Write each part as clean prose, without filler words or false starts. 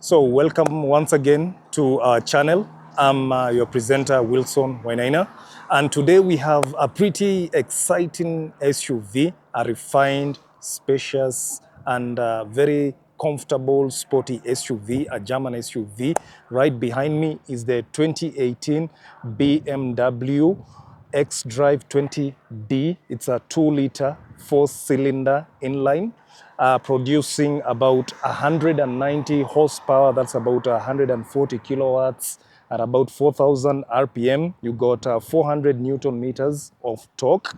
So welcome once again to our channel. I'm your presenter, Wilson Wainaina. And today we have a pretty exciting SUV, a refined, spacious, and very comfortable, sporty SUV, a German SUV. Right behind me is the 2018 BMW X-Drive 20D. It's a 2-liter, 4-cylinder inline, producing about 190 horsepower. That's about 140 kilowatts at about 4,000 RPM. You got 400 Newton meters of torque.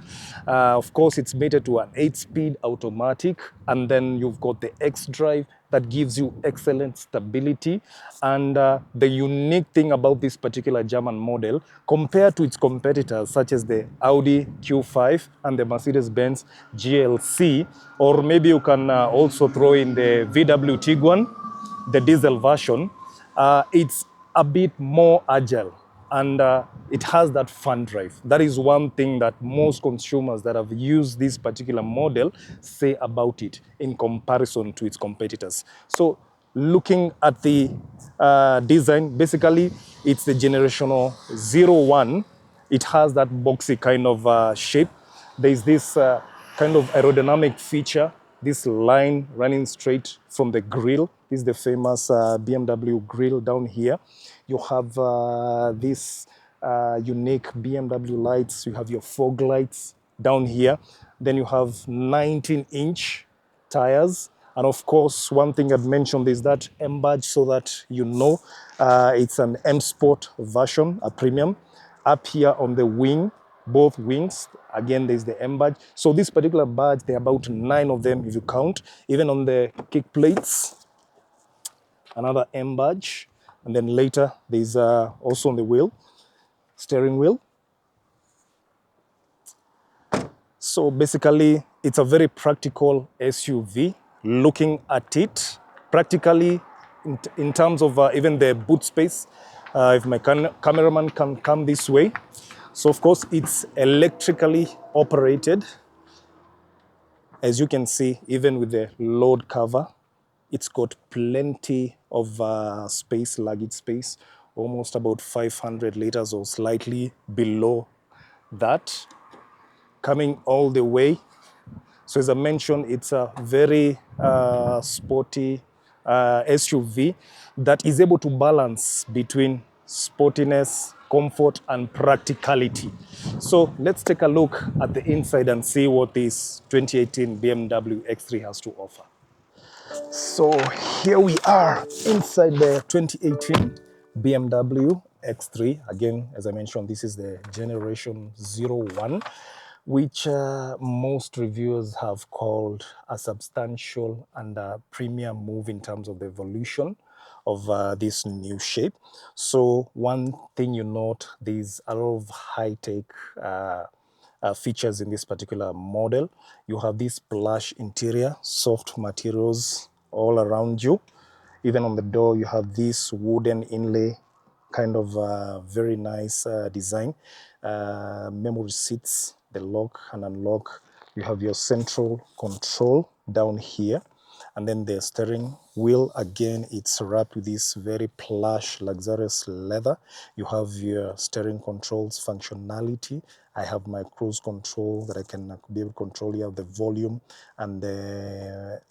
Of course, it's mated to an 8-speed automatic. And then you've got the X-Drive that gives you excellent stability. And the unique thing about this particular German model, compared to its competitors, such as the Audi Q5 and the Mercedes-Benz GLC, or maybe you can also throw in the VW Tiguan, the diesel version, it's a bit more agile, and it has that fun drive. That is one thing that most consumers that have used this particular model say about it in comparison to its competitors. So looking at the design, basically it's the generational 01. It has that boxy kind of shape. There's this kind of aerodynamic feature, this line running straight from the grille. This is the famous BMW grille down here. You have this unique BMW lights. You have your fog lights down here. Then you have 19-inch tires. And of course, one thing I'd mentioned is that M badge, so that you know it's an M Sport version, a premium. Up here on the wing, both wings, again, there's the M badge. So this particular badge, there are about 9 of them if you count. Even on the kick plates, another M badge. And then later, there's also on the wheel, steering wheel. So basically, it's a very practical SUV. Looking at it, practically in terms of even the boot space, if my cameraman can come this way. So of course, it's electrically operated. As you can see, even with the load cover, it's got plenty of space, luggage space, almost about 500 liters or slightly below that, coming all the way. So as I mentioned, it's a very sporty SUV that is able to balance between sportiness, comfort, and practicality. So let's take a look at the inside and see what this 2018 BMW X3 has to offer. So here we are inside the 2018 BMW X3. Again, as I mentioned, this is the generation 01, which most reviewers have called a substantial and a premium move in terms of the evolution of this new shape. So one thing you note, there's a lot of high-tech features in this particular model. You have this plush interior, soft materials all around you. Even on the door, you have this wooden inlay, kind of very nice design. Memory seats, the lock and unlock. You have your central control down here. And then the steering wheel, again, it's wrapped with this very plush, luxurious leather. You have your steering controls functionality. I have my cruise control that I can be able to control here, the volume and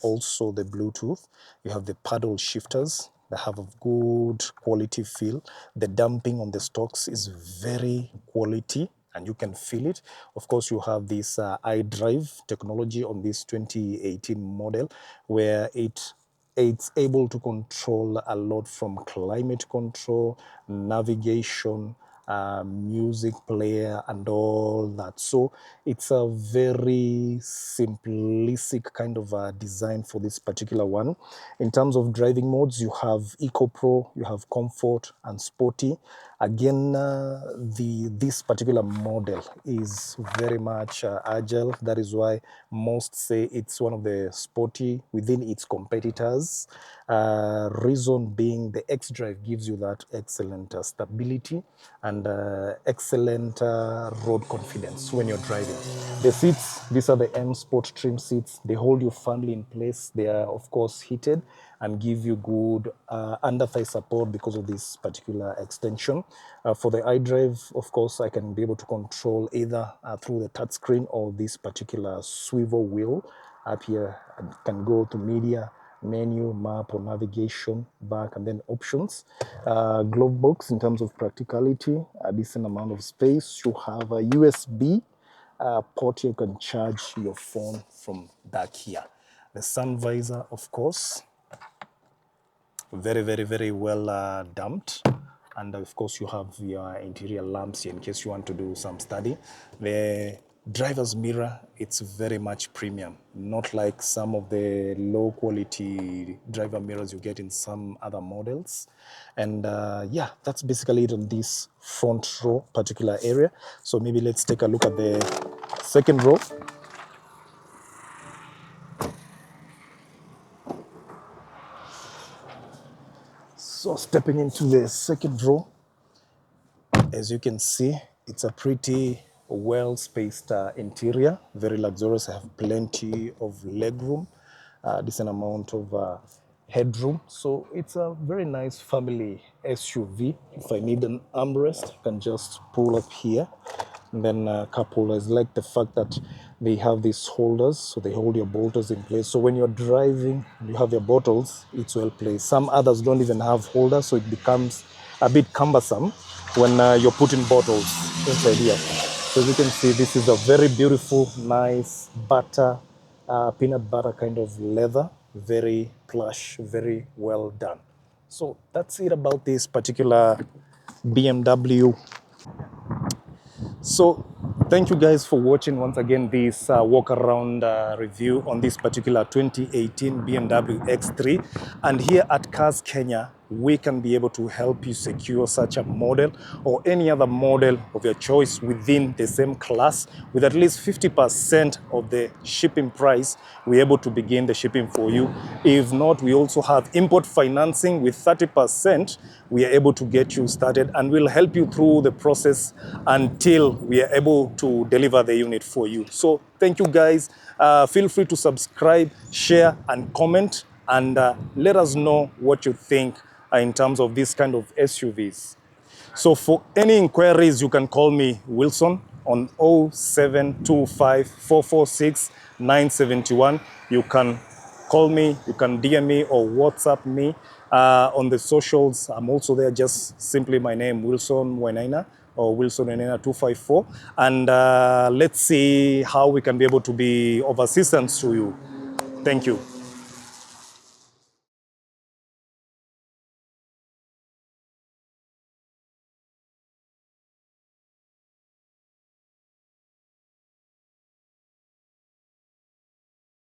also the Bluetooth. You have the paddle shifters that have a good quality feel. The damping on the stocks is very quality, and you can feel it. Of course, you have this iDrive technology on this 2018 model, where it's able to control a lot from climate control, navigation, music player, and all that. So it's a very simplistic kind of design for this particular one. In terms of driving modes, you have Eco Pro, you have Comfort, and Sporty. Again, this particular model is very much agile. That is why most say it's one of the sporty within its competitors. Reason being, the X-Drive gives you that excellent stability and excellent road confidence when you're driving. The seats, these are the M Sport trim seats. They hold you firmly in place. They are, of course, heated. and give you good under thigh support because of this particular extension. For the iDrive, of course, I can be able to control either through the touch screen or this particular swivel wheel up here. I can go to media, menu, map, or navigation, back, and then options. Glove box, in terms of practicality, a decent amount of space. You have a USB port. You can charge your phone from back here. The sun visor, of course, very well damped. And of course, you have your interior lamps here in case you want to do some study. The driver's mirror, it's very much premium, not like some of the low quality driver mirrors you get in some other models. And yeah, that's basically it on this front row particular area. So maybe let's take a look at the second row. So stepping into the second row, as you can see, it's a pretty well-spaced interior, very luxurious. I have plenty of legroom, decent amount of headroom. So it's a very nice family SUV. If I need an armrest, I can just pull up here. And then cup holders, like the fact that they have these holders, so they hold your bottles in place. So when you're driving, you have your bottles, it's well placed. Some others don't even have holders, so it becomes a bit cumbersome when you're putting bottles inside here. So as you can see, this is a very beautiful, nice butter, peanut butter kind of leather, very plush, very well done. So that's it about this particular BMW. So thank you guys for watching once again this walk around review on this particular 2018 BMW X3. And here at Cars Kenya, we can be able to help you secure such a model or any other model of your choice within the same class with at least 50% of the shipping price. We're able to begin the shipping for you. If not, we also have import financing with 30%. We are able to get you started and we'll help you through the process until we are able to deliver the unit for you. So thank you guys. Feel free to subscribe, share, and comment, and let us know what you think in terms of this kind of SUVs. So for any inquiries, you can call me Wilson on 0725 446 971. You can call me, you can DM me or WhatsApp me on the socials. I'm also there, just simply my name, Wilson Wainaina, or Wilson Wainaina 254. And let's see how we can be able to be of assistance to you. Thank you.